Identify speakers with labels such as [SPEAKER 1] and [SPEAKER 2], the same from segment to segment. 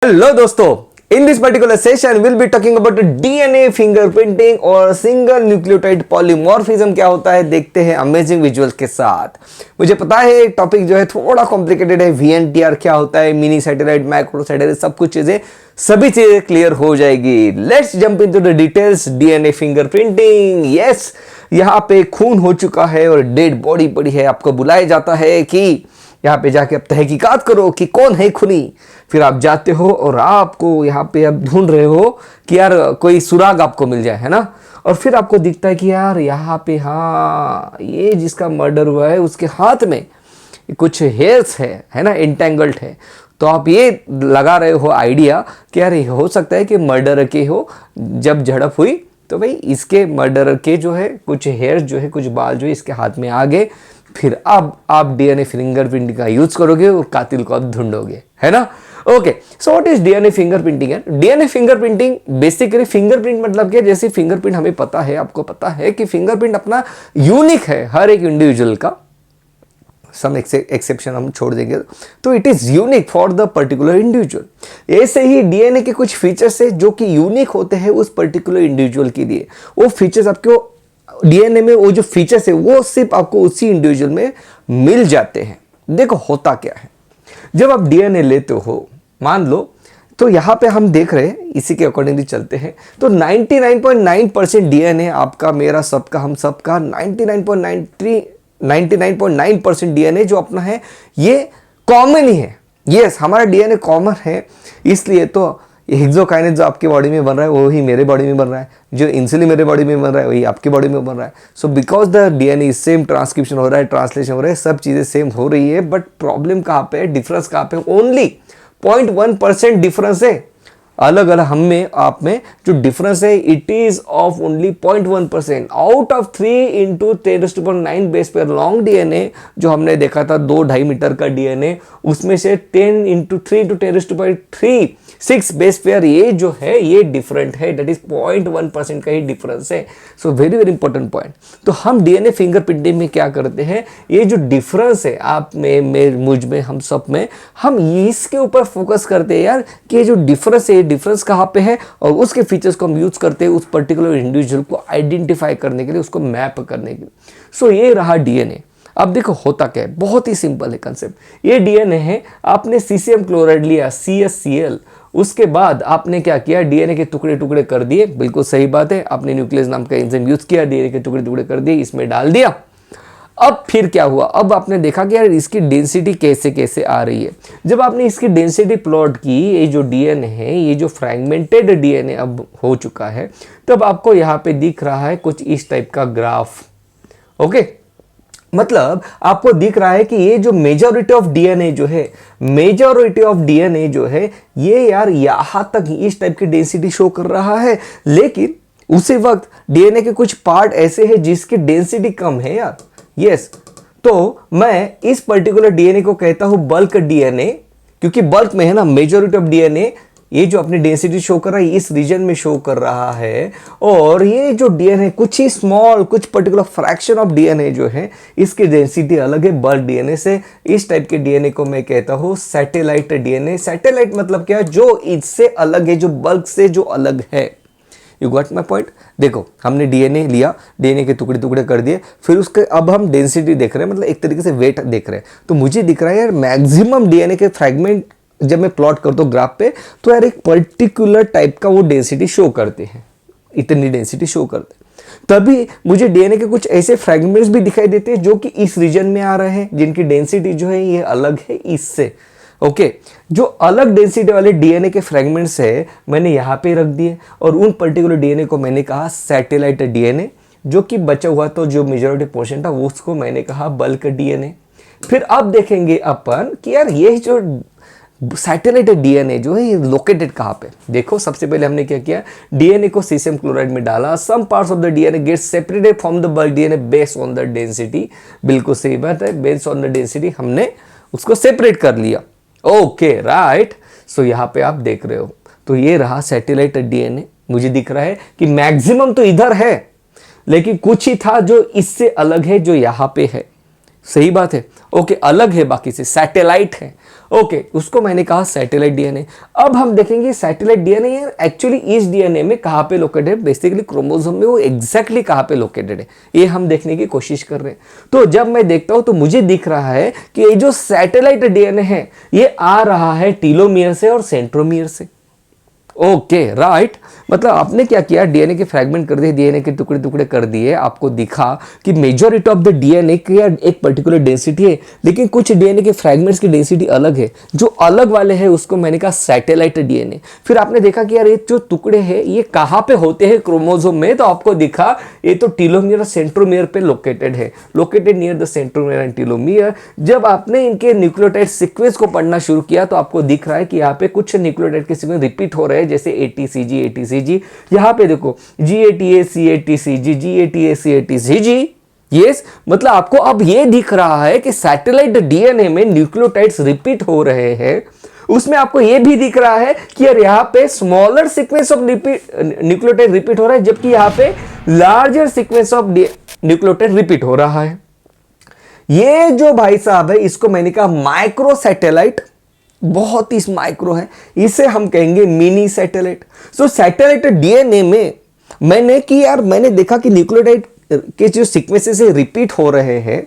[SPEAKER 1] Hello दोस्तों, in this particular session will be talking about DNA fingerprinting और single nucleotide polymorphism क्या होता है, देखते हैं अमेजिंग विजुअल्स के साथ। मुझे पता है टॉपिक जो है थोड़ा कॉम्प्लिकेटेड है, वीएनटीआर क्या होता है, मिनी सैटेलाइट, माइक्रो सैटेलाइट, सब कुछ चीजें सभी चीजें क्लियर हो जाएगी। Let's jump into the details. DNA fingerprinting, yes, यहाँ पे खून हो चुका है और डेड बॉडी पड़ी है। आपको बुलाया जाता है कि यहाँ पे जाके आप तहकीकात करो कि कौन है खूनी। फिर आप जाते हो और आपको यहाँ पे आप ढूंढ रहे हो कि यार कोई सुराग आपको मिल जाए, है ना। और फिर आपको दिखता है कि यार यहाँ पे, हाँ, ये जिसका मर्डर हुआ है उसके हाथ में कुछ हेयर्स है ना, इंटेंगल्ड है। तो आप ये लगा रहे हो आइडिया कि यार हो सकता है कि मर्डर के हो, जब झड़प हुई तो भाई इसके मर्डर के जो है कुछ हेयर्स जो है, कुछ बाल जो है इसके हाथ में आ गए। फिर अब आप डीएनए फिंगरप्रिंटिंग का यूज करोगे और कातिल को आप ढूंढोगे, है ना। Okay, so what is DNA fingerprinting है? डीएनए फिंगरप्रिंटिंग बेसिकली, फिंगरप्रिंट मतलब क्या, जैसे फिंगरप्रिंट हमें पता है, आपको पता है कि फिंगरप्रिंट अपना यूनिक है हर एक इंडिविजुअल का। सम एक्सेप्शन हम छोड़ देंगे तो it is unique for the particular individual. ऐसे ही डीएनए के कुछ फीचर्स है जो कि यूनिक होते हैं उस पर्टिकुलर इंडिविजुअल के लिए। वो फीचर्स आपको डीएनए में, वो जो फीचर्स है वो सिर्फ आपको उसी इंडिविजुअल में मिल जाते हैं। देखो होता क्या है, जब आप डीएनए लेते हो, मान लो, तो यहां पे हम देख रहे हैं, इसी के अकॉर्डिंगली चलते हैं, तो 99.9% डीएनए आपका, मेरा, सबका, हम सबका 99.9% डीएनए जो अपना है ये कॉमन ही है। यस, हमारा डीएनए कॉमन है, इसलिए तो हेक्सोकाइनेज जो आपकी बॉडी में बन रहा है वही मेरे बॉडी में बन रहा है, जो इंसुलिन मेरे बॉडी में बन रहा है वही आपकी बॉडी में बन रहा है। So because the DNA is same, transcription हो रहा है, ट्रांसलेशन हो रहा है, सब चीज़ें सेम हो रही है, बट प्रॉब्लम कहाँ पे है, डिफरेंस कहाँ पे? ओनली 0.1% डिफरेंस है। अलग अलग हम में, आप में जो डिफरेंस है, it is of only 0.1%। Out of 3 into 10⁹ base pair long DNA जो हमने देखा था 2-2.5 मीटर का डीएनए, उसमें से 10 इंटू 3 टू 10⁻6 बेस पेयर ये जो है ये डिफरेंट है, दैट इज 0.1% का ही डिफरेंस है। So very very important point. तो हम डीएनए फिंगरप्रिंटिंग में क्या करते हैं, ये जो डिफरेंस है आप में, मुझ में, हम सब में, हम इसके ऊपर फोकस करते हैं यार कि ये जो डिफरेंस है, डिफरेंस कहाँ पे है, और उसके फीचर्स को हम यूज करते हैं उस पर्टिकुलर इंडिविजुअल को आइडेंटिफाई करने के लिए, उसको मैप करने के लिए। सो ये रहा डीएनए। अब देखो होता क्या है, बहुत ही सिंपल है कंसेप्ट। ये डीएनए है, आपने सीसीएम क्लोराइड लिया, CaCl, उसके बाद आपने क्या किया, डीएनए के टुकड़े टुकड़े कर दिए, बिल्कुल सही बात है, आपने न्यूक्लियस नाम का एंजाइम यूज किया, डीएनए के टुकड़े टुकड़े कर दिए, इसमें डाल दिया। अब फिर क्या हुआ, अब आपने देखा कि यार इसकी डेंसिटी कैसे कैसे आ रही है। जब आपने इसकी डेंसिटी प्लॉट की, ये जो डीएनए है, ये जो फ्रैगमेंटेड डीएनए अब हो चुका है, तब आपको यहाँ पे दिख रहा है कुछ इस टाइप का ग्राफ। ओके, मतलब आपको दिख रहा है कि ये जो मेजॉरिटी ऑफ डीएनए जो है, मेजॉरिटी ऑफ डीएनए जो है ये यार यहां तक इस टाइप की डेंसिटी शो कर रहा है, लेकिन उसी वक्त डीएनए के कुछ पार्ट ऐसे हैं जिसकी डेंसिटी कम है यार। यस, तो मैं इस पर्टिकुलर डीएनए को कहता हूं बल्क डीएनए, क्योंकि बल्क में है ना, मेजॉरिटी ऑफ डीएनए ये जो अपनी डेंसिटी शो कर रहा है इस रीजन में शो कर रहा है, और ये जो डीएनए कुछ ही स्मॉल, कुछ पर्टिकुलर फ्रैक्शन ऑफ डीएनए जो है इसकी डेंसिटी अलग है बल्क डीएनए से। इस टाइप के डीएनए को मैं कहता हूं सैटेलाइट डीएनए। सैटेलाइट मतलब क्या, जो इससे अलग है, जो बल्क से जो अलग है। You got my point. देखो हमने डीएनए लिया, डीएनए के टुकड़े टुकड़े कर दिए, फिर उसके अब हम डेंसिटी देख रहे हैं, मतलब एक तरीके से वेट देख रहे हैं। तो मुझे दिख रहा है यार मैक्सिमम डीएनए के फ्रैगमेंट जब मैं प्लॉट करता हूँ ग्राफ पे, तो यार एक पर्टिकुलर टाइप का वो डेंसिटी शो करते हैं, इतनी डेंसिटी शो करते हैं। तभी मुझे डीएनए के कुछ ऐसे फ्रैगमेंट्स भी दिखाई देते हैं जो कि इस रीजन में आ रहे हैं, जिनकी डेंसिटी जो है ये अलग है इससे। ओके, जो अलग डेंसिटी वाले डीएनए के फ्रैगमेंट्स है मैंने यहाँ पे रख दिए, और उन पर्टिकुलर डीएनए को मैंने कहा सैटेलाइट डीएनए। जो कि बचा हुआ तो जो मेजॉरिटी पोर्शन था उसको मैंने कहा बल्क डीएनए। फिर अब देखेंगे अपन कि यार ये जो सैटेलाइट डीएनए जो है ये लोकेटेड कहाँ पे। देखो सबसे पहले हमने क्या किया, डीएनए को सीसीएम क्लोराइड में डाला, some parts of the DNA get separated from the bulk DNA based on the density. बिल्कुल सही बात है, बेस्ड ऑन द डेंसिटी हमने उसको सेपरेट कर लिया। ओके राइट, सो यहाँ पे आप देख रहे हो, तो ये रहा सैटेलाइट डीएनए। मुझे दिख रहा है कि मैक्सिमम तो इधर है, लेकिन कुछ ही था जो इससे अलग है, जो यहाँ पे है। सही बात है। ओके, अलग है बाकी से, सैटेलाइट है। ओके, उसको मैंने कहा सैटेलाइट डीएनए। अब हम देखेंगे सैटेलाइट डीएनए एक्चुअली इस डीएनए में कहाँ पे लोकेटेड है, बेसिकली क्रोमोसोम में वो एग्जैक्टली कहाँ पे लोकेटेड है, ये हम देखने की कोशिश कर रहे हैं। तो जब मैं देखता हूं तो मुझे दिख रहा है कि ये जो सैटेलाइट डीएनए है ये आ रहा है टीलोमियर से और सेंट्रोमियर से। ओके राइट, मतलब आपने क्या किया, डीएनए के फ्रैगमेंट कर दिए, डीएनए के टुकड़े टुकड़े कर दिए, आपको दिखा कि मेजॉरिटी ऑफ द डीएनए की एक पर्टिकुलर डेंसिटी है, लेकिन कुछ डीएनए के फ्रैगमेंट्स की डेंसिटी अलग है। जो अलग वाले हैं उसको मैंने कहा सैटेलाइट डीएनए। फिर आपने देखा कि यार ये जो टुकड़े हैं ये कहाँ पे होते हैं क्रोमोसोम में, तो आपको दिखा ये तो टीलोमियर और सेंट्रोमियर पे लोकेटेड है, located near the centromere and telomere. जब आपने इनके न्यूक्लियोटाइड सीक्वेंस को पढ़ना शुरू किया तो आपको दिख रहा है कि यहाँ पे कुछ न्यूक्लियोटाइड के सीक्वेंस रिपीट हो रहे हैं, जैसे ATCG ATCG, यहाँ पे देखो GATA CATCG GATA CATCG। Yes, मतलब आपको अब ये दिख रहा है कि सैटेलाइट डीएनए में न्यूक्लियोटाइड्स रिपीट हो रहे हैं। उसमें आपको ये भी दिख रहा है कि यार यहाँ पे smaller sequence of nucleotide repeat हो रहा है, जबकि यहाँ पे larger sequence of nucleotide repeat हो रहा है। ये जो भाई साहब है इसको मैंने कहा माइक्रो सैटेलाइट, बहुत ही माइक्रो है, इसे हम कहेंगे मिनी सैटेलाइट। सो सैटेलाइट डीएनए में मैंने देखा कि न्यूक्लियोटाइड के जो सीक्वेंसेस रिपीट हो रहे हैं,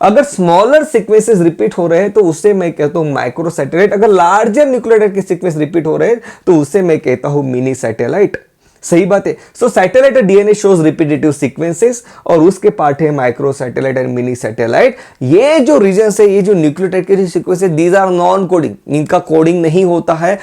[SPEAKER 1] अगर स्मॉलर सीक्वेंसेस रिपीट हो रहे हैं तो उससे मैं कहता हूं माइक्रो सैटेलाइट, अगर लार्जर न्यूक्लियोटाइड के सीक्वेंस रिपीट हो रहे हैं तो उससे मैं कहता हूं मिनी सैटेलाइट। सही बात है। So satellite DNA shows repetitive sequences और उसके पार्ट है micro satellite and mini satellite. ये जो रीजन्स है, ये जो न्यूक्लियोटाइड के सीक्वेंस है, दीज आर नॉन कोडिंग, इनका कोडिंग नहीं होता है,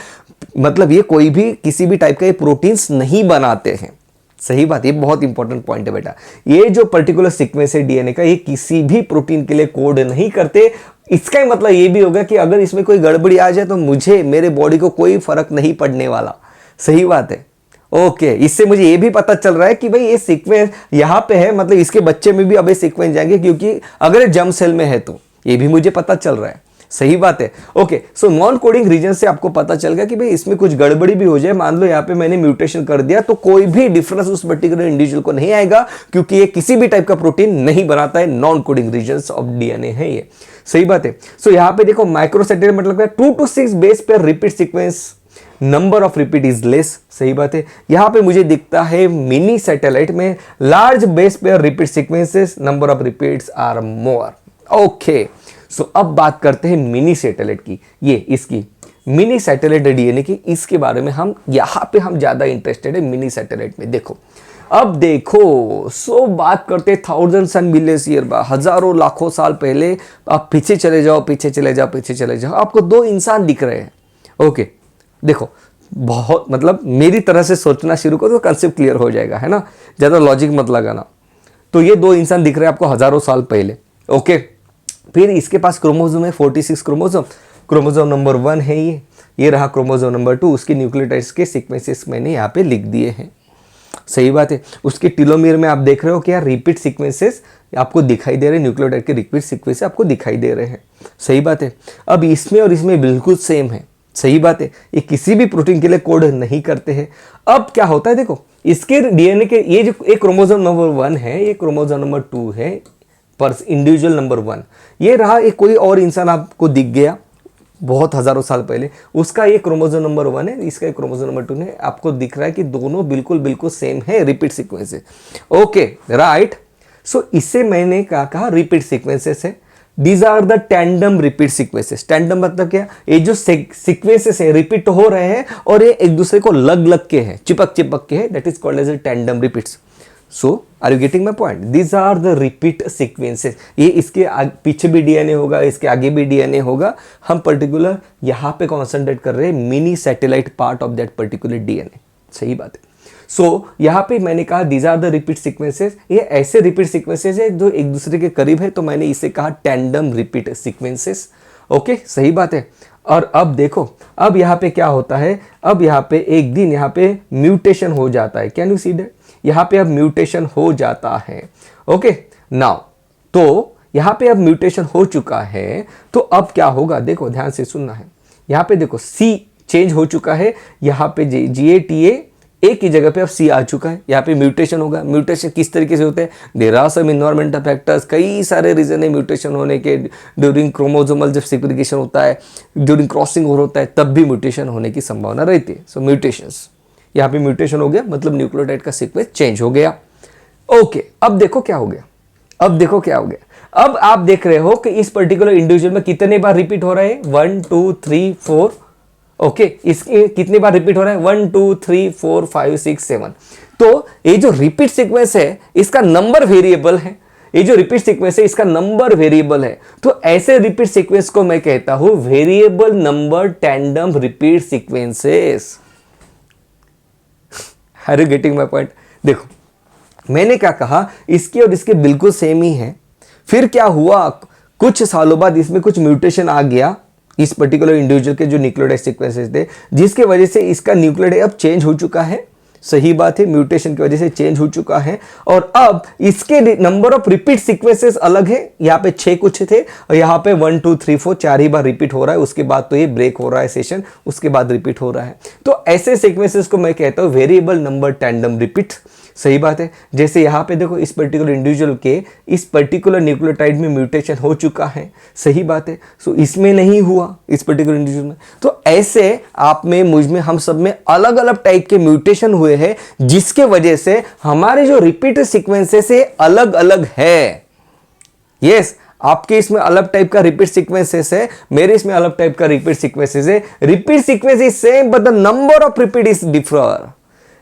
[SPEAKER 1] मतलब ये कोई भी किसी भी टाइप का ये प्रोटीन्स नहीं बनाते हैं। सही बात, ये बहुत इंपॉर्टेंट पॉइंट है बेटा। ये जो पर्टिकुलर सीक्वेंस है डीएनए का, ये किसी भी प्रोटीन के लिए कोड नहीं करते। इसका ही मतलब ये भी होगा कि अगर इसमें कोई गड़बड़ी आ जाए तो मुझे, मेरे बॉडी को कोई फर्क नहीं पड़ने वाला। सही बात है। ओके, इससे मुझे ये भी पता चल रहा है कि भाई ये सीक्वेंस यहाँ पे है, मतलब इसके बच्चे में भी अब ये सीक्वेंस जाएंगे, क्योंकि अगर जर्म सेल में है तो ये भी मुझे पता चल रहा है। सही बात है। Okay, so non coding reason से आपको पता चल गया कि भाई इसमें कुछ गड़बड़ी भी हो जाए, मान लो यहाँ पे मैंने म्यूटेशन कर दिया, तो कोई भी डिफरेंस उस पर्टिकुलर इंडिविजुअल को नहीं आएगा, क्योंकि ये किसी भी टाइप का प्रोटीन नहीं बनाता है। Non coding reason of DNA है ये। सही बात है। सो यहाँ पे देखो माइक्रोसैटेलाइट मतलब 2 to 6 बेस पर repeat sequence, number of repeat is less. सही बात है। यहां पे मुझे दिखता है मिनी सैटेलाइट में large base pair repeat sequences, number of repeats are more. Okay, so अब बात करते हैं मिनी सैटेलाइट की, ये इसकी मिनी सैटेलाइट डीएनए की, इसके बारे में हम यहां पे हम ज्यादा इंटरेस्टेड है मिनी सैटेलाइट में। देखो अब देखो, सो बात करते हैं थाउजेंड्स एंड मिलियंस ईयर बाद, हजारों लाखों साल पहले। आप पीछे चले जाओ, पीछे चले जाओ, पीछे चले जाओ, आपको 2 इंसान दिख रहे हैं। ओके, देखो बहुत, मतलब मेरी तरह से सोचना शुरू करो तो कंसेप्ट क्लियर हो जाएगा, है ना, ज़्यादा लॉजिक मत लगाना। तो ये 2 इंसान दिख रहे हैं आपको हजारों साल पहले। ओके, फिर इसके पास क्रोमोसोम है 46 क्रोमोसोम। क्रोमोसोम नंबर 1 है ये रहा क्रोमोसोम नंबर 2, उसके न्यूक्लियोटाइड्स के सीक्वेंसेस मैंने यहाँ पे लिख दिए हैं। सही बात है। उसके टीलोमियर में आप देख रहे हो क्या, रिपीट सीक्वेंसेस आपको दिखाई दे रहे हैं, न्यूक्लियोटाइड के रिपीट सीक्वेंस आपको दिखाई दे रहे हैं। सही बात है। अब इसमें और इसमें बिल्कुल सेम है। सही बात है, ये किसी भी प्रोटीन के लिए कोड नहीं करते हैं। अब क्या होता है, देखो इसके डीएनए के ये जो एक क्रोमोसोम नंबर 1 है, ये क्रोमोसोम नंबर 2 है, पर इंडिविजुअल नंबर 1 ये रहा। एक कोई और इंसान आपको दिख गया बहुत हजारों साल पहले, उसका ये क्रोमोसोम नंबर 1 है, इसका एक क्रोमोसोम नंबर 2 है। आपको दिख रहा है कि दोनों बिल्कुल बिल्कुल सेम है, repeat sequences. Okay right. So इससे मैंने कहा रिपीट सीक्वेंसेस है। These are the tandem repeat sequences। Tandem मतलब क्या, ये जो सीक्वेंसेस है रिपीट हो रहे हैं और ये एक दूसरे को लग लग के हैं, चिपक चिपक के हैं, that is called as a tandem repeats. So are you getting my point? These are the repeat sequences. ये इसके पीछे भी डीएनए होगा, इसके आगे भी डीएनए होगा। हम पर्टिकुलर यहाँ पे कॉन्सेंट्रेट कर रहे हैं mini satellite part of that particular DNA. सही बात है। सो यहाँ पे मैंने कहा these are the repeat sequences. ये ऐसे रिपीट सीक्वेंसेस है जो एक दूसरे के करीब है, तो मैंने इसे कहा टैंडम रिपीट सीक्वेंसेस। ओके, सही बात है। और अब देखो, अब यहाँ पे क्या होता है, अब यहाँ पे एक दिन यहाँ पे म्यूटेशन हो जाता है। Can you see that? यहाँ पे अब म्यूटेशन हो जाता है। ओके नाउ, तो यहाँ पे अब म्यूटेशन हो चुका है, तो अब क्या होगा, देखो ध्यान से सुनना है। यहाँ पे देखो सी चेंज हो चुका है, यहाँ पे GATA एक ही जगह पे अब सी आ चुका है, यहाँ पे म्यूटेशन होगा। म्यूटेशन किस तरीके से होते हैं? There are some environmental factors, कई सारे रीजन है म्यूटेशन होने के। ड्यूरिंग क्रोमोसोमल जब सेग्रीगेशन होता है, ड्यूरिंग क्रॉसिंग होता है, तब भी म्यूटेशन होने की संभावना रहती है। सो म्यूटेशंस, यहाँ पे म्यूटेशन हो गया मतलब न्यूक्लियोटाइड का सीक्वेंस चेंज हो गया। ओके, अब देखो क्या हो गया, अब देखो क्या हो गया। अब आप देख रहे हो कि इस पर्टिकुलर इंडिविजुअल में कितने बार रिपीट हो रहा है? 1 2 3 4। ओके, इसके कितने बार रिपीट हो रहा है? 1 2 3 4 5 6 7। तो ये जो रिपीट सीक्वेंस है इसका नंबर वेरिएबल है, ये जो रिपीट सीक्वेंस है इसका नंबर वेरिएबल है। तो ऐसे रिपीट सीक्वेंस को मैं कहता हूं variable number tandem repeat sequences. Are you getting my point? देखो मैंने क्या कहा, इसके और इसके बिल्कुल सेम ही है। फिर क्या हुआ, कुछ सालों बाद इसमें कुछ म्यूटेशन आ गया इस पर्टिकुलर इंडिविजुअल के जो न्यूक्लियोटाइड सीक्वेंसेस थे, जिसके वजह से इसका न्यूक्लियोटाइड अब चेंज हो चुका है। सही बात है, म्यूटेशन की वजह से चेंज हो चुका है। और अब इसके नंबर ऑफ रिपीट सीक्वेंसेस अलग है। यहाँ पे 6 कुछ थे और यहाँ पे 1 2 3 4 4 ही बार रिपीट हो रहा है। उसके बाद तो ये ब्रेक हो रहा है सेशन, उसके बाद रिपीट हो रहा है। तो ऐसे सीक्वेंसेस को मैं कहता हूँ वेरिएबल नंबर टैंडम रिपीट। सही बात है। जैसे यहाँ पे देखो इस पर्टिकुलर इंडिविजुअल के इस पर्टिकुलर न्यूक्लियोटाइड में म्यूटेशन हो चुका है। सही बात है। सो इसमें नहीं हुआ, इस पर्टिकुलर इंडिविजुअल में। तो ऐसे आप में, मुझ में, हम सब में अलग अलग टाइप के म्यूटेशन हुए हैं, जिसके वजह से हमारे जो रिपीट सीक्वेंसेस है अलग अलग है। यस, आपके इसमें अलग टाइप का रिपीट सीक्वेंसेस है, मेरे इसमें अलग टाइप का रिपीट सीक्वेंसेस है। Repeat sequence is same but the number of repeat is differ.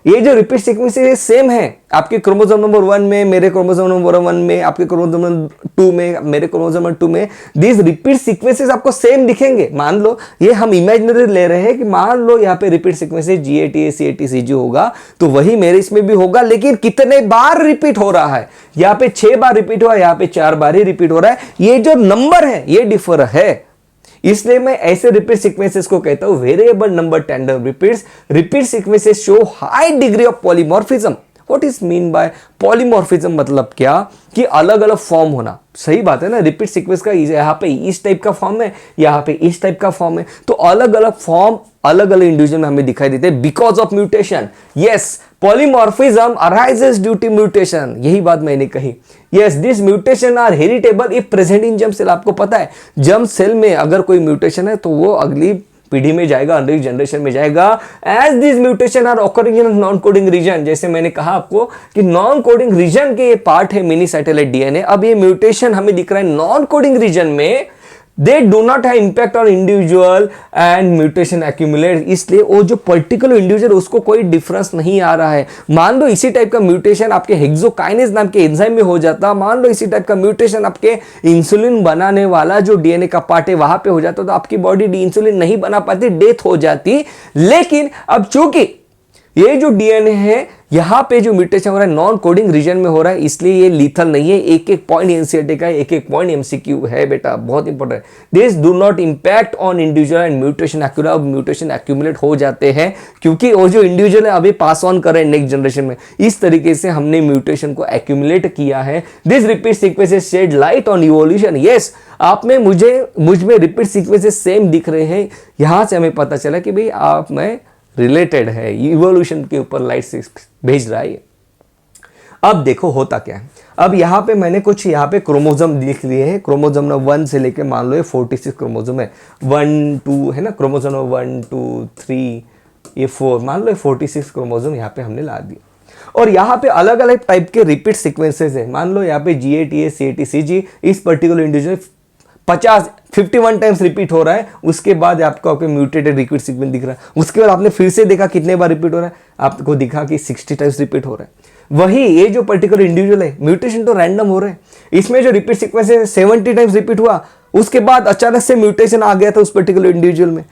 [SPEAKER 1] ये जो रिपीट सीक्वेंसेस सेम है, आपके क्रोमोसोम नंबर 1 में, मेरे क्रोमोसोम नंबर 1 में, आपके क्रोमोसोम नंबर 2 में, मेरे क्रोमोसोम नंबर 2 में, दिस रिपीट सीक्वेंसेस आपको सेम दिखेंगे। मान लो ये हम इमेजिनरी ले रहे हैं कि मान लो यहाँ पे repeat sequences GATA CAT CG होगा, तो वही मेरे इसमें भी होगा, लेकिन कितने बार रिपीट हो रहा है? यहाँ पे 6 बार रिपीट हुआ, यहाँ पे 4 बार ही रिपीट हो रहा है। ये जो नंबर है ये डिफर है। इसलिए मैं ऐसे रिपीट सीक्वेंसेस को कहता हूं variable number tandem repeats. Repeat sequences show high degree of polymorphism. What is mean by polymorphism? मतलब क्या कि अलग अलग फॉर्म होना। सही बात है ना, रिपीट सीक्वेंस का यहाँ पे इस टाइप का फॉर्म है, यहाँ पे इस टाइप का फॉर्म है, तो अलग अलग फॉर्म अलग अलग इंडिविजुअल में हमें दिखाई देते हैं because of mutation. Yes, polymorphism arises due to mutation. यही बात मैंने कही। Yes, this mutation are heritable if present in germ cell. आपको पता है जर्म सेल में अगर कोई म्यूटेशन है तो वो अगली पीढ़ी में जाएगा, अगली जनरेशन में जाएगा। As this mutation are occurring in non coding region, जैसे मैंने कहा आपको कि नॉन कोडिंग रीजन के ये पार्ट है मिनी सैटेलाइट DNA। अब ये म्यूटेशन हमें दिख रहा है नॉन कोडिंग रीजन में, they do not have impact on individual and mutation accumulate. इसलिए वो जो पर्टिकुलर इंडिविजुअल उसको कोई डिफरेंस नहीं आ रहा है। मान लो इसी टाइप का म्यूटेशन आपके हेक्सोकाइनेज नाम के एंजाइम में हो जाता, मान लो इसी टाइप का म्यूटेशन आपके इंसुलिन बनाने वाला जो DNA का पार्ट है वहां पे हो जाता, तो आपकी बॉडी इंसुलिन नहीं बना पाती, डेथ हो जाती। लेकिन अब चूंकि ये जो DNA है यहां पे जो म्यूटेशन हो रहा है नॉन कोडिंग रीजन में हो रहा है, इसलिए ये लीथल नहीं है। एक एक पॉइंट एनसीईआरटी का, एक एक पॉइंट MCQ है बेटा, बहुत important. This do not impact on individual and mutation accumulate. अब म्यूटेशन एक्यूमुलेट हो जाते हैं क्योंकि वो जो इंडिविजुअल है अभी पास ऑन कर रहे हैं नेक्स्ट जनरेशन में। इस तरीके से हमने म्यूटेशन को एक्यूमुलेट किया है। This repeat sequences shed light on evolution. Yes, आप में मुझ में रिपीट सीक्वेंसेस सेम दिख रहे हैं। यहां से हमें पता चला कि भाई आप में रिलेटेड है, इवोल्यूशन के ऊपर लाइट भेज रहा है। अब देखो होता क्या है। अब यहाँ पे मैंने कुछ यहाँ पे क्रोमोसोम लिख लिए हैं। क्रोमोसोम नंबर 1 से लेके मान लो ये 46 क्रोमोसोम है। 1 2 है ना, क्रोमोसोम नंबर 1 2 3 ये 4, मान लो 46 क्रोमोसोम यहाँ पे हमने ला दिए। और यहाँ पे अलग अलग टाइप के रिपीट सीक्वेंसेस है। मान लो यहाँ पे GATA CAT CG इस पर्टिकुलर इंडिविजुअल 51 टाइम्स रिपीट हो रहा है। उसके बाद आपको आपके म्यूटेटेड रिपीट सीक्वेंस दिख रहा है। उसके बाद आपने फिर से देखा कितने बार रिपीट हो रहा है, आपको दिखा कि 60 टाइम्स रिपीट हो रहा है। वही ये जो पर्टिकुलर इंडिविजुअल है म्यूटेशन तो रैंडम हो रहा है, इसमें जो रिपीट सीक्वेंस है 70 टाइम्स रिपीट हुआ, उसके बाद अचानक से म्यूटेशन आ गया था उस पर्टिकुलर इंडिविजुअल में।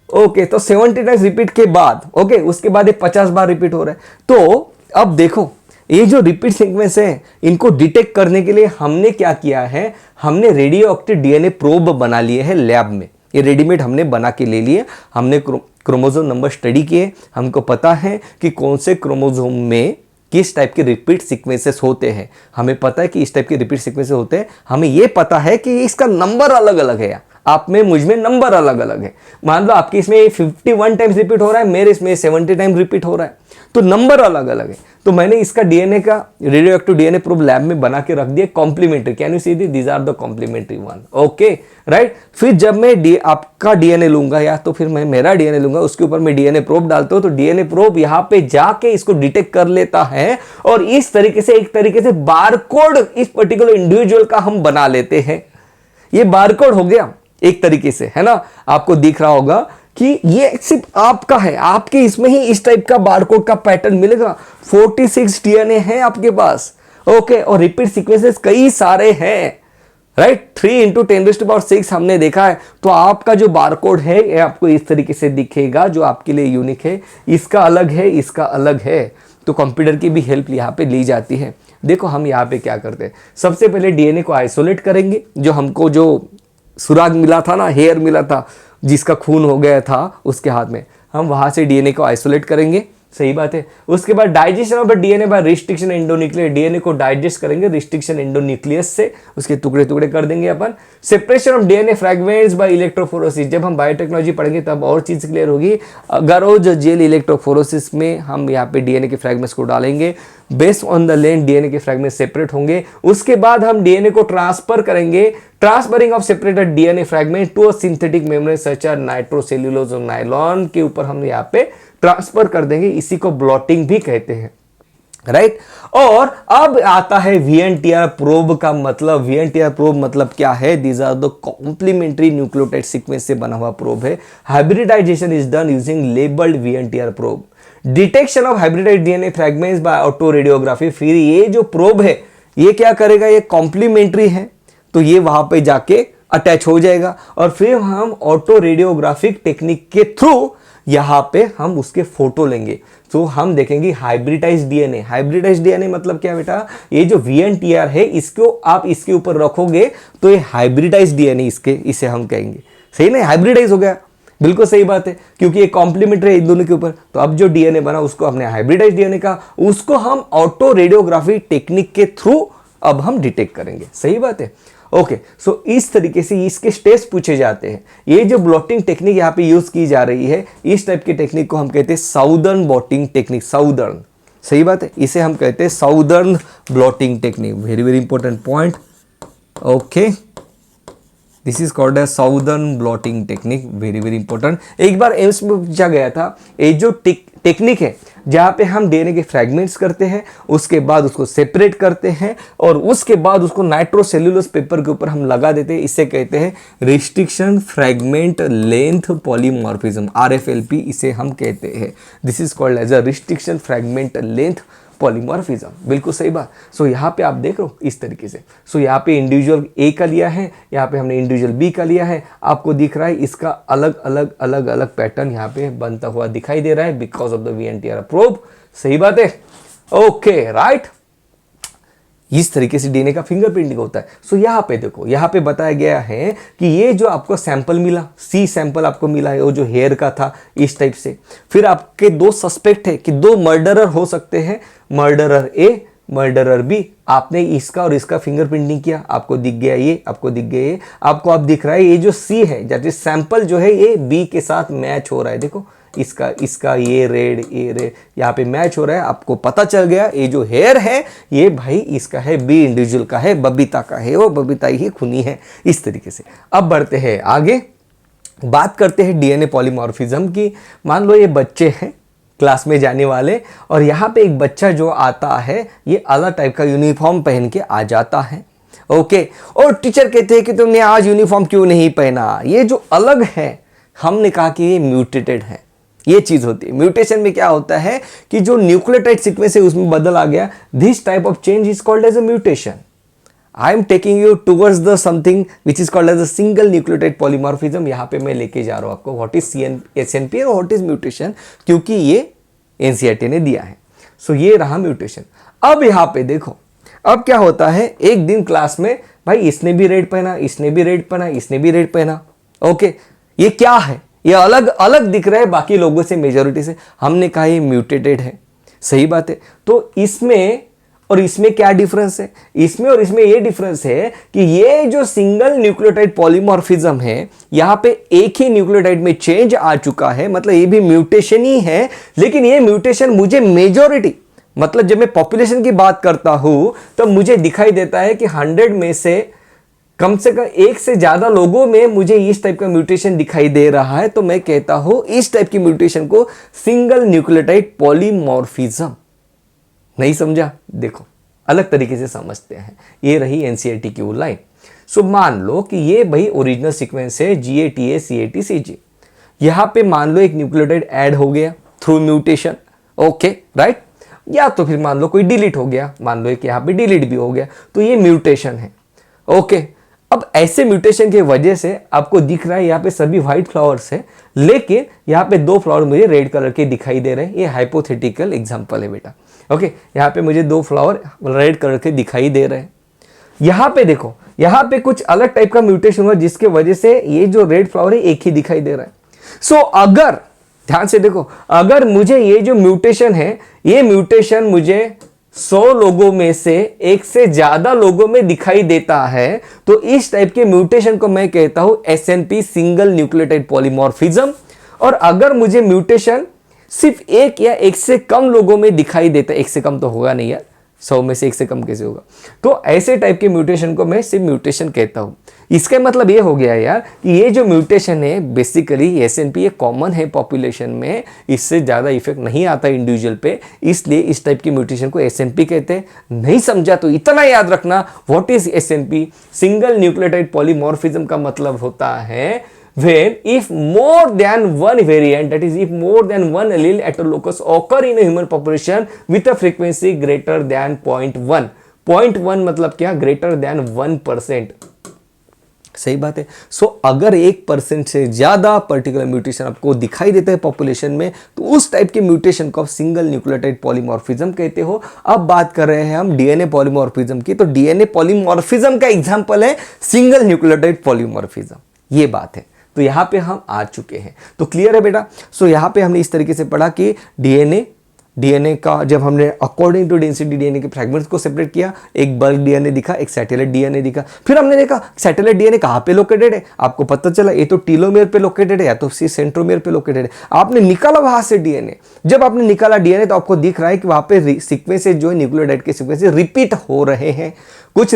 [SPEAKER 1] ओके तो 70 टाइम्स रिपीट के बाद उसके बाद ये 50 बार रिपीट हो रहा है। तो अब देखो ये जो रिपीट सीक्वेंस है इनको डिटेक्ट करने के लिए हमने क्या किया है, हमने रेडियो एक्टिव DNA प्रोब बना लिए हैं लैब में। ये रेडीमेड हमने बना के ले लिए। हमने क्रोमोसोम नंबर स्टडी किए, हमको पता है कि कौन से क्रोमोसोम में किस टाइप के रिपीट सीक्वेंसेस होते हैं। हमें पता है कि इस टाइप के रिपीट सीक्वेंसेस होते हैं, हमें ये पता है कि इसका नंबर अलग अलग है। आप में मुझ में नंबर अलग अलग है। मान लो आपके इसमें 51 टाइम्स रिपीट हो रहा है, मेरे इसमें 70 टाइम्स रिपीट हो रहा है, तो नंबर अलग अलग है। तो मैंने इसका डीएनए का radio active DNA probe lab में बना के रख दिया complementary. Can you see these are the complementary one, okay right. फिर जब मैं आपका डीएनए लूंगा या तो फिर मैं मेरा डीएनए लूंगा, उसके ऊपर मैं डीएनए प्रोब डालता हूं, तो डीएनए प्रोब यहां पे जाके इसको डिटेक्ट कर लेता है और इस तरीके से एक तरीके से बारकोड इस पर्टिकुलर इंडिविजुअल का हम बना लेते हैं। ये बारकोड हो गया एक तरीके से, है ना। आपको दिख रहा होगा कि ये सिर्फ आपका है, आपके इसमें ही इस टाइप का बारकोड का पैटर्न मिलेगा। 46 डीएनए है आपके पास, ओके, और रिपीट सीक्वेंसेस कई सारे हैं, राइट। 3 × 10⁶ हमने देखा है। तो आपका जो बारकोड है ये आपको इस तरीके से दिखेगा, जो आपके लिए यूनिक है। इसका अलग है, इसका अलग है। तो कंप्यूटर की भी हेल्प यहाँ पे ली जाती है। देखो हम यहाँ पे क्या करते हैं, सबसे पहले डीएनए को आइसोलेट करेंगे। जो हमको जो सुराग मिला था ना, हेयर मिला था, जिसका खून हो गया था उसके हाथ में, हम वहां से डीएनए को आइसोलेट करेंगे, सही बात है। उसके बाद digestion of the DNA by restriction endonuclease, DNA को डाइजेस्ट करेंगे रिस्ट्रिक्शन एंडोन्यूक्लियस से, उसके टुकड़े टुकड़े कर देंगे अपन। Separation of DNA fragments by electrophoresis, जब हम बायोटेक्नोलॉजी पढ़ेंगे तब और चीज क्लियर होगी। गरोज जेल इलेक्ट्रोफोरेसिस में हम यहाँ पे डीएनए के फ्रैगमेंट्स को डालेंगे, based on the length DNA के फ्रैगमेंट सेपरेट होंगे। उसके बाद हम डीएनए को ट्रांसफर करेंगे, transferring of separated DNA fragment to a synthetic membrane such as nitrocellulose और नायलॉन के ऊपर हम यहाँ पे ट्रांसफर कर देंगे। इसी को ब्लॉटिंग भी कहते हैं, राइट। और अब आता है वीएनटीआर प्रोब का मतलब। वीएनटीआर प्रोब मतलब क्या है? These are the complementary nucleotide sequence से बना हुआ प्रोब है। Hybridization is done using labelled VNTR probe. Detection of hybridized DNA fragments by auto radiography. फिर ये जो प्रोब है ये क्या करेगा? ये कॉम्प्लीमेंट्री है, तो ये वहां पे जाके अटैच हो जाएगा और फिर हम ऑटो रेडियोग्राफिक टेक्निक के थ्रू यहां पे हम उसके फोटो लेंगे। तो हम देखेंगे हाइब्रिडाइज्ड डीएनए। हाइब्रिडाइज्ड डीएनए मतलब क्या बेटा? ये जो वीएनटीआर है इसको आप इसके ऊपर रखोगे तो ये हाइब्रिडाइज्ड डीएनए इसे हम कहेंगे। सही नहीं? हाइब्रिडाइज हो गया, बिल्कुल सही बात है, क्योंकि ये कॉम्प्लीमेंट्री है इन दोनों के ऊपर। तो अब जो डीएनए बना उसको हमने हाइब्रिडाइज्ड डीएनए का, उसको हम ऑटो रेडियोग्राफी टेक्निक के थ्रू अब हम डिटेक्ट करेंगे। सही बात है, ओके। सो इस तरीके से इसके स्टेप्स पूछे जाते हैं। ये जो ब्लॉटिंग टेक्निक यहाँ पे यूज की जा रही है, इस टाइप की टेक्निक को हम कहते हैं साउदर्न ब्लॉटिंग टेक्निक। साउदर्न, सही बात है, इसे हम कहते हैं southern blotting technique. Very very important point, okay. This is called as southern blotting technique, very very important. एक बार एम्स में पूछा गया था, ये जो टेक्निक है जहां पे हम डीएनए के फ्रैगमेंट्स करते हैं, उसके बाद उसको सेपरेट करते हैं और उसके बाद उसको नाइट्रोसेल्यूलोज पेपर के ऊपर हम लगा देते हैं, इसे कहते हैं restriction fragment length polymorphism, RFLP इसे हम कहते हैं। This is called as a restriction fragment length polymorphism, बिल्कुल सही बात। सो यहाँ पे आप देख लो इस तरीके से। सो यहाँ पे इंडिविजुअल ए का लिया है, यहाँ पे हमने इंडिविजुअल बी का लिया है। आपको दिख रहा है इसका अलग अलग अलग अलग पैटर्न यहाँ पे बनता हुआ दिखाई दे रहा है because of the VNTR probe. सही बात है, ओके राइट। इस तरीके से डीएनए का फिंगरप्रिंटिंग होता है। सो यहाँ पे देखो, यहाँ पे बताया गया है कि ये जो आपको सैंपल मिला, सी सैंपल आपको मिला है, वो जो हेयर का था इस टाइप से। फिर आपके 2 सस्पेक्ट है कि 2 मर्डरर हो सकते हैं, मर्डरर ए, मर्डरर बी। आपने इसका और इसका फिंगरप्रिंटिंग किया, आपको दिख गया ये, आपको दिख गया ये, आपको अब दिख रहा है ये जो सी है, जैसे सैंपल जो है ये बी के साथ मैच हो रहा है। देखो इसका ये रेड यहाँ पे मैच हो रहा है। आपको पता चल गया ये जो हेयर है ये भाई इसका है, बी इंडिविजुअल का है, बबीता का है, वो बबीता ही खूनी है। इस तरीके से अब बढ़ते हैं आगे, बात करते हैं डीएनए पॉलीमॉर्फिज्म की। मान लो ये बच्चे हैं क्लास में जाने वाले और यहाँ पे एक बच्चा जो आता है ये अलग टाइप का यूनिफॉर्म पहन के आ जाता है, ओके। और टीचर कहते हैं कि तुमने आज यूनिफॉर्म क्यों नहीं पहना? ये जो अलग है, हमने कहा कि ये म्यूटेटेड है। ये चीज होती है। म्यूटेशन में क्या होता है कि जो न्यूक्लियोटाइड सीक्वेंस है उसमें बदल आ गया। This type of change is called as a mutation. I am taking you towards the something which is called as a single nucleotide polymorphism. यहाँ पे मैं लेके जा रहा हूँ आपको व्हाट इज SNP और व्हाट इज म्यूटेशन, क्योंकि ये NCERT ने दिया है। सो ये रहा म्यूटेशन। अब यहाँ पे देखो, अब क्या होता है, एक दिन क्लास में भाई इसने भी रेड पहना, इसने भी रेड पहना, इसने भी रेड पहना, ओके। ये क्या है? ये अलग अलग दिख रहा है बाकी लोगों से, मेजॉरिटी से। हमने कहा ये म्यूटेटेड है, सही बात है। तो इसमें और इसमें क्या डिफरेंस है? इसमें और इसमें ये डिफरेंस है कि ये जो सिंगल न्यूक्लियोटाइड पॉलीमॉर्फिज्म है, यहां पे एक ही न्यूक्लियोटाइड में चेंज आ चुका है, मतलब ये भी म्यूटेशन ही है, लेकिन ये म्यूटेशन मुझे मेजॉरिटी, मतलब जब मैं पॉपुलेशन की बात करता हूं तो मुझे दिखाई देता है कि 100 में से कम एक से ज्यादा लोगों में मुझे इस टाइप का म्यूटेशन दिखाई दे रहा है, तो मैं कहता हूं इस टाइप की म्यूटेशन को सिंगल न्यूक्लियोटाइड पॉलीमॉर्फिज्म। नहीं समझा? देखो अलग तरीके से समझते हैं। ये रही एनसीईआरटी की लाइन। सो मान लो कि ये भाई ओरिजिनल सीक्वेंस है GATA CAT CG। यहां पे मान लो एक न्यूक्लियोटाइड ऐड हो गया थ्रू म्यूटेशन, ओके राइट, या तो फिर मान लो कोई डिलीट हो गया, मान लो एक यहां पे डिलीट भी हो गया, तो ये म्यूटेशन है, ओके। अब ऐसे म्यूटेशन की वजह से आपको दिख रहा है यहाँ पे सभी व्हाइट फ्लावर्स है, लेकिन यहाँ पे 2 फ्लावर मुझे रेड कलर के दिखाई दे रहे हैं। ये हाइपोथेटिकल एग्जांपल है बेटा, ओके। यहाँ पे मुझे 2 फ्लावर रेड कलर के दिखाई दे रहे हैं। यहाँ पे देखो, यहाँ पे कुछ अलग टाइप का म्यूटेशन हुआ जिसके वजह से ये जो रेड फ्लावर है एक ही दिखाई दे रहा है। सो अगर ध्यान से देखो, अगर मुझे ये जो म्यूटेशन है, ये म्यूटेशन मुझे 100 लोगों में से एक से ज्यादा लोगों में दिखाई देता है, तो इस टाइप के म्यूटेशन को मैं कहता हूं SNP सिंगल न्यूक्लियोटाइड पॉलीमॉर्फिज्म। और अगर मुझे म्यूटेशन सिर्फ एक या एक से कम लोगों में दिखाई देता है, एक से कम तो होगा नहीं यार, 100 में से एक से कम कैसे होगा, तो ऐसे टाइप के म्यूटेशन को मैं सिर्फ म्यूटेशन कहता हूं। इसका मतलब ये हो गया यार कि ये जो म्यूटेशन है बेसिकली SNP ये कॉमन है पॉपुलेशन में, इससे ज़्यादा इफेक्ट नहीं आता इंडिविजुअल पे, इसलिए इस टाइप की म्यूटेशन को SNP कहते हैं। नहीं समझा तो इतना याद रखना, what is SNP? Single nucleotide polymorphism का मतलब होता है when if more than one variant, that is if more than one allele at a locus occur in a human population with a frequency greater than 0.1. 0.1 मतलब क्या? greater than 1%। सही बात है। सो अगर 1% से ज्यादा पर्टिकुलर म्यूटेशन आपको दिखाई देता है पॉपुलेशन में, तो उस टाइप के म्यूटेशन को आप सिंगल न्यूक्लियोटाइड पॉलीमॉर्फिज्म कहते हो। अब बात कर रहे हैं हम डीएनए पॉलीमॉर्फिज्म की, तो डीएनए पॉलीमॉर्फिज्म का एग्जांपल है सिंगल न्यूक्लियोटाइड पॉलीमॉर्फिज्म। ये बात है। तो यहां पे हम आ चुके हैं, तो क्लियर है बेटा। सो यहां पे हमने इस तरीके से पढ़ा कि डीएनए का जब हमने अकॉर्डिंग टू डेंसिटी डीएनए के फ्रैगमेंट्स को सेपरेट किया, एक बल्क डीएनए दिखा, एक सैटेलाइट डीएनए दिखा। फिर हमने देखा सैटेलाइट डीएनए कहां पे लोकेटेड है, आपको पता चला ये तो टीलोमेयर पे लोकेटेड है या तो सेंट्रोमेयर पे लोकेटेड है। आपने निकाला वहां से डीएनए, जब आपने निकाला डीएनए तो आपको दिख रहा है कि वहां पे सीक्वेंसेस जो है न्यूक्लियोटाइड के सीक्वेंसेस रिपीट हो रहे हैं। कुछ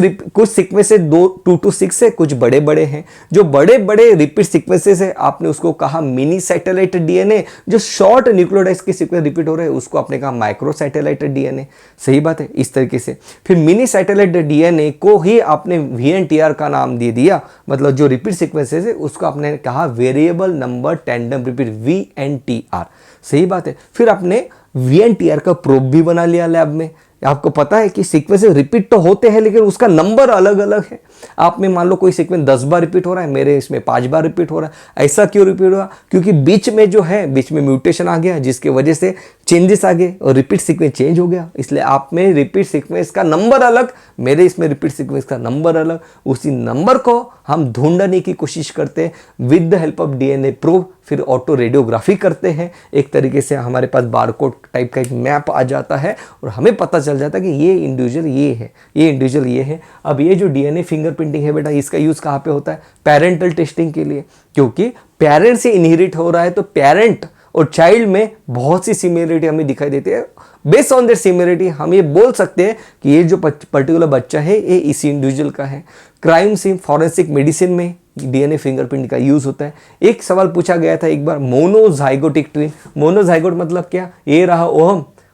[SPEAKER 1] सीक्वेंसेस 2 to 6 है, कुछ बड़े बड़े हैं। जो बड़े बड़े रिपीट सीक्वेंसेस है आपने उसको कहा मिनी सैटेलाइट डीएनए। जो शॉर्ट न्यूक्लियोटाइड्स के सीक्वेंस रिपीट हो रहे हैं उसको आपने कहा माइक्रो सैटेलाइट डीएनए। सही बात है। इस तरीके से फिर मिनी सैटेलाइट डीएनए को ही आपने VNTR का नाम दे दिया, मतलब जो रिपीट सीक्वेंसेस है उसको आपने कहा variable number tandem repeat VNTR। सही बात है। फिर आपने VNTR का प्रोब भी बना लिया लैब में। आपको पता है कि सीक्वेंसेस रिपीट तो होते हैं लेकिन उसका नंबर अलग अलग है। आप में मान लो कोई सीक्वेंस 10 बार रिपीट हो रहा है, मेरे इसमें 5 बार रिपीट हो रहा है। ऐसा क्यों रिपीट हुआ? क्योंकि बीच में जो है बीच में म्यूटेशन आ गया जिसकी वजह से चेंजेस आ गए और रिपीट सीक्वेंस चेंज हो गया। इसलिए आप में रिपीट सीक्वेंस का नंबर अलग, मेरे इसमें रिपीट सीक्वेंस का नंबर अलग। उसी नंबर को हम ढूंढने की कोशिश करते हैं with the help of DNA probe. फिर ऑटो रेडियोग्राफी करते हैं, एक तरीके से हमारे पास बारकोड टाइप का एक मैप आ जाता है और हमें पता चल जाता है कि ये इंडिविजुअल ये है, ये इंडिविजुअल ये है। अब ये जो डीएनए फिंगरप्रिंटिंग है बेटा, इसका यूज कहाँ पे होता है? पेरेंटल टेस्टिंग के लिए, क्योंकि पेरेंट से इनहेरिट हो रहा है तो पेरेंट और चाइल्ड में बहुत सी सिमिलरिटी हमें दिखाई देती है। बेस्ड ऑन दैट सिमिलरिटी हम ये बोल सकते हैं कि ये जो पर्टिकुलर बच्चा है ये इसी इंडिविजुअल का है। क्राइम सीन फॉरेंसिक मेडिसिन में डीएनए फिंगरप्रिंट का यूज होता है। एक सवाल पूछा गया था एक बार, मोनोजाइगोटिक ट्विन। मोनोजाइगोट मतलब क्या? ये रहा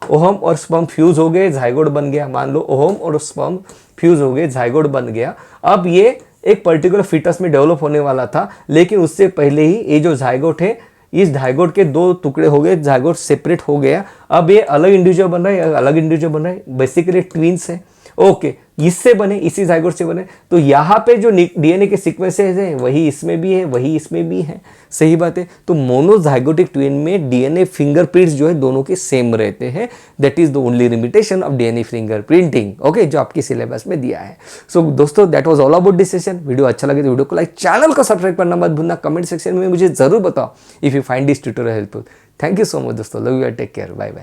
[SPEAKER 1] ओहम और स्पर्म फ्यूज हो गए, जाइगोट बन गया। मान लो ओहम और स्पर्म फ्यूज हो गए, जाइगोट बन गया। अब ये एक पर्टिकुलर फीटस में डेवलप होने वाला था, लेकिन उससे पहले ही ये जो जाइगोट है, इस जाइगोट के 2 टुकड़े हो गए, जाइगोट सेपरेट हो गया। अब ये अलग इंडिविजुअल बन रहा है, अलग इंडिविजुअल बन रहा है, बेसिकली ट्विन्स है। ओके, इससे बने, इसी जाइगोट से बने। तो यहाँ पे जो डीएनए के सीक्वेंसेस है वही इसमें भी है, वही इसमें भी है। सही बात है। तो मोनोजाइगोटिक ट्विन में डीएनए फिंगरप्रिंट्स जो है दोनों के सेम रहते हैं। That is the only limitation of DNA fingerprinting, okay, जो आपके सिलेबस में दिया है। सो दोस्तों, that was all about this session. Video अच्छा लगे तो वीडियो को लाइक, चैनल को सब्सक्राइब करना मत भूलना। कमेंट सेक्शन में मुझे जरूर बताओ if you find this tutorial helpful. Thank you so much दोस्तों, love you, take care, bye bye.